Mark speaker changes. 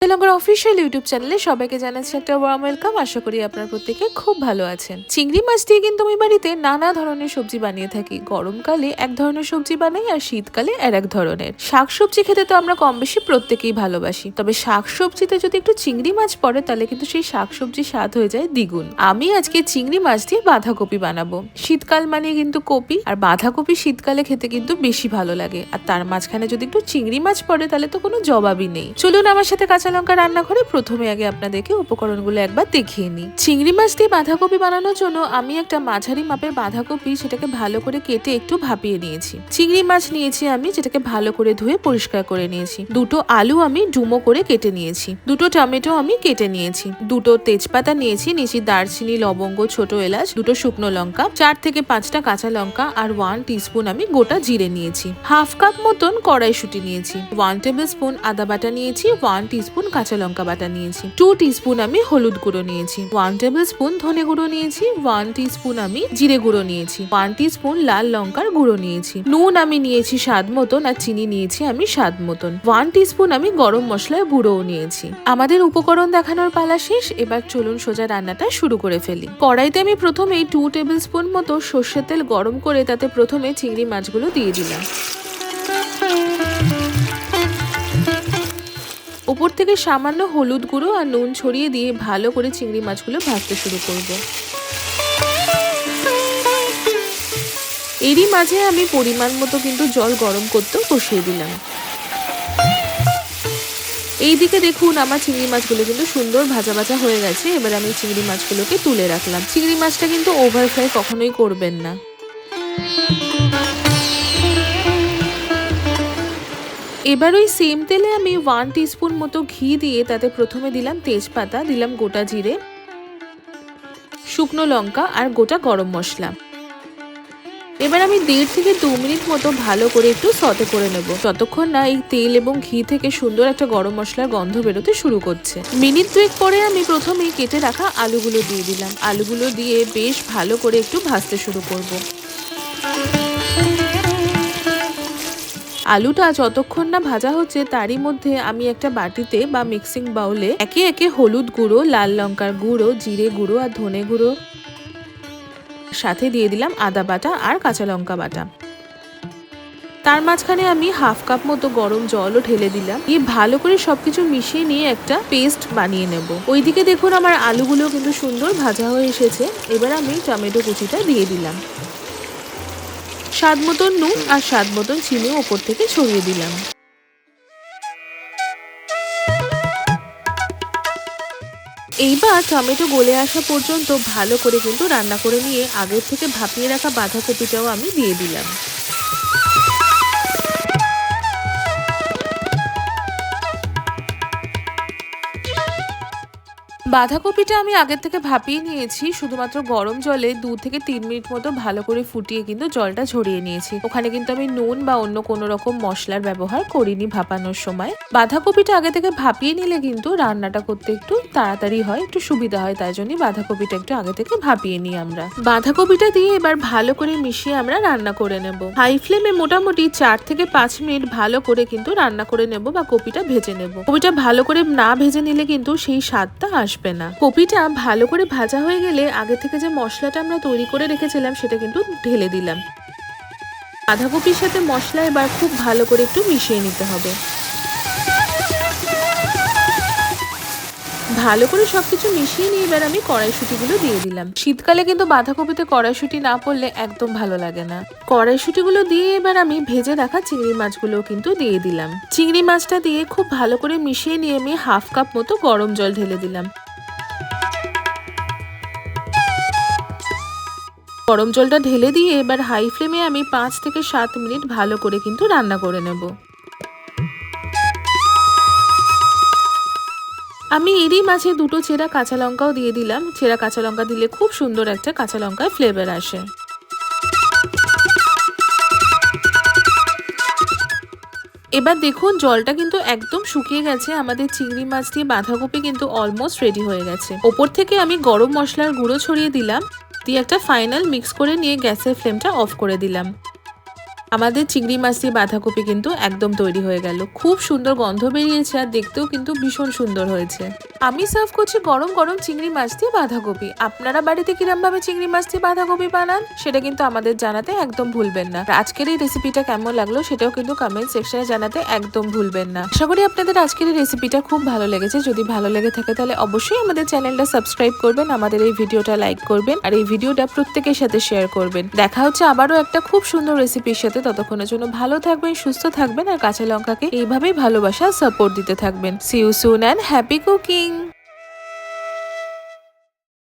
Speaker 1: Telangana official YouTube চ্যানেলে সবাইকে জানাচ্ছি একটা ওয়ার্ম ওয়েলকাম। আশা করি আপনার প্রত্যেকে খুব ভালো আছেন। চিংড়ি মাছ দিয়ে কিন্তু আমি বাড়িতে নানা ধরনের সবজি বানিয়ে থাকি। গরমকালে এক ধরনের সবজি বানাই আর শীতকালে আর এক ধরনের। শাকসবজি খেতে তো আমরা কম বেশি প্রত্যেকেই ভালোবাসি, তবে শাকসবজিতে যদি একটু চিংড়ি মাছ পড়ে তাহলে কিন্তু সেই শাকসবজির স্বাদ হয়ে যায় দ্বিগুণ। আমি আজকে চিংড়ি মাছ দিয়ে বাঁধাকপি বানাবো। শীতকাল মানে কিন্তু কপি, আর বাঁধাকপি শীতকালে খেতে কিন্তু বেশি ভালো লাগে, আর তার মাঝখানে যদি একটু চিংড়ি মাছ পড়ে তাহলে তো কোনো জবাবই নেই। চলুন আমার সাথে কাঁচা লঙ্কা রান্নাঘরে। প্রথমে আগে আপনাদেরকে উপকরণগুলো একবার দেখিয়ে নিই। চিংড়ি মাছ দিয়ে বাঁধাকপি বানানোর জন্য আমি একটা মাঝারি মাপের বাঁধাকপি সেটাকে ভালো করে কেটে একটু ভাপিয়ে নিয়েছি। চিংড়ি মাছ নিয়েছি আমি, যেটাকে ভালো করে ধুয়ে পরিষ্কার করে নিয়েছি। দুটো আলু আমি ডুমো করে কেটে নিয়েছি। দুটো টমেটো আমি কেটে নিয়েছি। দুটো তেজপাতা নিয়েছি, দারচিনি, লবঙ্গ, ছোট এলাচ, দুটো শুকনো লঙ্কা, 4 থেকে 5টা কাঁচা লঙ্কা আর 1 টিস্পুন আমি গোটা জিরে নিয়েছি। হাফ কাপ মতন কড়াইশুঁটি নিয়েছি। 1 টেবিল স্পুন আদা বাটা নিয়েছি। 1 টিস্পুন কাঁচা লঙ্কা বাটা নিয়েছি। 2 টিস্পুন আমি হলুদ গুঁড়ো নিয়েছি। 1 টেবিল স্পুন ধনে গুঁড়ো নিয়েছি। 1 টিস্পুন আমি জিরে গুঁড়ো নিয়েছি। 1 টিস্পুন লাল লঙ্কার গুঁড়ো নিয়েছি। নুন আমি নিয়েছি স্বাদ মতন, আর চিনি নিয়েছি আমি স্বাদ মতন। 1 টিস্পুন আমি গরম মশলার গুঁড়োও নিয়েছি। আমাদের উপকরণ দেখানোর পালা শেষ। এবার চলুন সোজা রান্নাটা শুরু করে ফেলি। কড়াইতে আমি প্রথমেই 2 টেবিল স্পুন মতো সর্ষের তেল গরম করে তাতে প্রথমে চিংড়ি মাছগুলো দিয়ে দিলাম। উপর থেকে সামান্য হলুদ গুঁড়ো আর নুন ছড়িয়ে দিয়ে ভালো করে চিংড়ি মাছগুলো ভাজতে শুরু করব। এরই মাঝে আমি পরিমাণ মতো কিন্তু জল গরম করতেও বসিয়ে দিলাম। এইদিকে দেখুন আমার চিংড়ি মাছগুলো কিন্তু সুন্দর ভাজা ভাজা হয়ে গেছে। এবার আমি চিংড়ি মাছগুলোকে তুলে রাখলাম। চিংড়ি মাছটা কিন্তু ওভার ফ্রাই কখনোই করবেন না। এবার ওই সেম তেলে আমি 1 টিস্পুন মতো ঘি দিয়ে তাতে প্রথমে দিলাম তেজপাতা, দিলাম গোটা জিরে, শুকনো লঙ্কা আর গোটা গরম মশলা। এবার আমি 1.5 থেকে 2 মিনিট মতো ভালো করে একটু সতে করে নেব, যতক্ষণ না এই তেল এবং ঘি থেকে সুন্দর একটা গরম মশলার গন্ধ বেরোতে শুরু করছে। মিনিট 2 পরে আমি প্রথমেই কেটে রাখা আলুগুলো দিয়ে দিলাম। আলুগুলো দিয়ে বেশ ভালো করে একটু ভাজতে শুরু করব। আলুটা যতক্ষণ না ভাজা হচ্ছে তারই মধ্যে আমি একটা বাটিতে বা মিক্সিং বাউলে একে একে হলুদ গুঁড়ো, লাল লঙ্কার গুঁড়ো, জিরে গুঁড়ো আর ধনে গুঁড়ো, সাথে দিয়ে দিলাম আদা বাটা আর কাঁচা লঙ্কা বাটা। তার মাঝখানে আমি হাফ কাপ মতো গরম জলও ঢেলে দিলাম। দিয়ে ভালো করে সবকিছু মিশিয়ে নিয়ে একটা পেস্ট বানিয়ে নেব। ওইদিকে দেখুন আমার আলুগুলো কিন্তু সুন্দর ভাজা হয়ে এসেছে। এবার আমি টমেটো কুচিটা দিয়ে দিলাম। স্বাদ মতন নুন আর স্বাদ মতন চিনি ওপর থেকে ছড়িয়ে দিলাম। এইবার টমেটো গলে আসা পর্যন্ত ভালো করে কিন্তু রান্না করে নিয়ে আগের থেকে ভাপিয়ে রাখা বাঁধাকপিটাও আমি দিয়ে দিলাম। বাঁধাকপিটা আমি আগের থেকে ভাপিয়ে নিয়েছি। শুধুমাত্র গরম জলে 2 থেকে 3 মিনিট মতো ভালো করে ফুটিয়ে কিন্তু জলটা ঝরিয়ে নিয়েছি। ওখানে কিন্তু আমি নুন বা অন্য কোনো রকম মশলার ব্যবহার করিনি ভাপানোর সময়। বাঁধাকপিটা আগে থেকে ভাপিয়ে নিলে কিন্তু রান্নাটা করতে একটু তাড়াতাড়ি হয়, একটু সুবিধা হয়, তাই জন্যই বাঁধাকপিটা একটু আগে থেকে ভাপিয়ে নিই আমরা। বাঁধাকপিটা দিয়ে এবার ভালো করে মিশিয়ে আমরা রান্না করে নেব। হাই ফ্লেমে মোটামুটি 4 থেকে 5 মিনিট ভালো করে কিন্তু রান্না করে নেব বা কপিটা ভেজে নেব। কপিটা ভালো করে না ভেজে নিলে কিন্তু সেই স্বাদটা আসবে না। কপিটা ভালো করে ভাজা হয়ে গেলে আগে থেকে যে মশলাটা আমরা তৈরি করে রেখেছিলাম সেটা কিন্তু ঢেলে দিলাম। বাঁধাকপির সাথে মশলা এবার খুব ভালো করে একটু মিশিয়ে নিতে হবে। ভালো করে সবকিছু মিশিয়ে নিয়ে এবার আমি কড়াইশুঁটিগুলো দিয়ে দিলাম। শীতকালে কিন্তু বাঁধাকপিতে কড়াইশুঁটি না পড়লে একদম ভালো লাগে না। কড়াইশুঁটিগুলো দিয়ে এবার আমি ভেজে রাখা চিংড়ি মাছগুলো কিন্তু দিয়ে দিলাম। চিংড়ি মাছটা দিয়ে খুব ভালো করে মিশিয়ে নিয়ে আমি হাফ কাপ মতো গরম জল ঢেলে দিলাম। গরম জলটা ঢেলে দিয়ে এবার হাই ফ্লেমে আমি 5 থেকে 7 মিনিট ভালো করে কিন্তু রান্না করে নেব। আমি এরই মাঝে দুটো চেরা কাঁচা লঙ্কাও দিয়ে দিলাম। চেরা কাঁচা লঙ্কা দিলে খুব সুন্দর একটা কাঁচা লঙ্কার ফ্লেভার আসে। এবার দেখুন জলটা কিন্তু একদম শুকিয়ে গেছে। আমাদের চিংড়ি মাছ দিয়ে বাঁধাকপি কিন্তু অলমোস্ট রেডি হয়ে গেছে। ওপর থেকে আমি গরম মশলার গুঁড়ো ছড়িয়ে দিলাম, দিয়ে একটা ফাইনাল মিক্স করে নিয়ে গ্যাসের ফ্লেমটা অফ করে দিলাম। আমাদের চিংড়ি মাছ দিয়ে বাঁধাকপি কিন্তু একদম তৈরি হয়ে গেল। খুব সুন্দর গন্ধ বেরিয়েছে আর দেখতেও কিন্তু ভীষণ সুন্দর হয়েছে। আমি সার্ভ করছি গরম গরম চিংড়ি মাছ দিয়ে বাঁধাকপি। আপনারা বাড়িতে কিরম ভাবে চিংড়ি মাছ দিয়ে বাঁধাকপি বানান সেটা কিন্তু আমাদের জানাতে একদম ভুলবেন না। আজকের এই রেসিপিটা কেমন লাগলো সেটাও কিন্তু কমেন্ট সেকশনে জানাতে একদম ভুলবেন না। আশা করি আপনাদের আজকের এই রেসিপিটা খুব ভালো লেগেছে। যদি ভালো লেগে থাকে তাহলে অবশ্যই আমাদের চ্যানেলটা সাবস্ক্রাইব করবেন, আমাদের এই ভিডিওটা লাইক করবেন আর এই ভিডিওটা প্রত্যেকের সাথে শেয়ার করবেন। দেখা হচ্ছে আবারও একটা খুব সুন্দর রেসিপির সাথে। ততক্ষণের জন্য ভালো থাকবেন, সুস্থ থাকবেন আর কাঁচা লঙ্কাকে এইভাবেই ভালোবাসা সাপোর্ট দিতে থাকবেন। See you soon and happy cooking.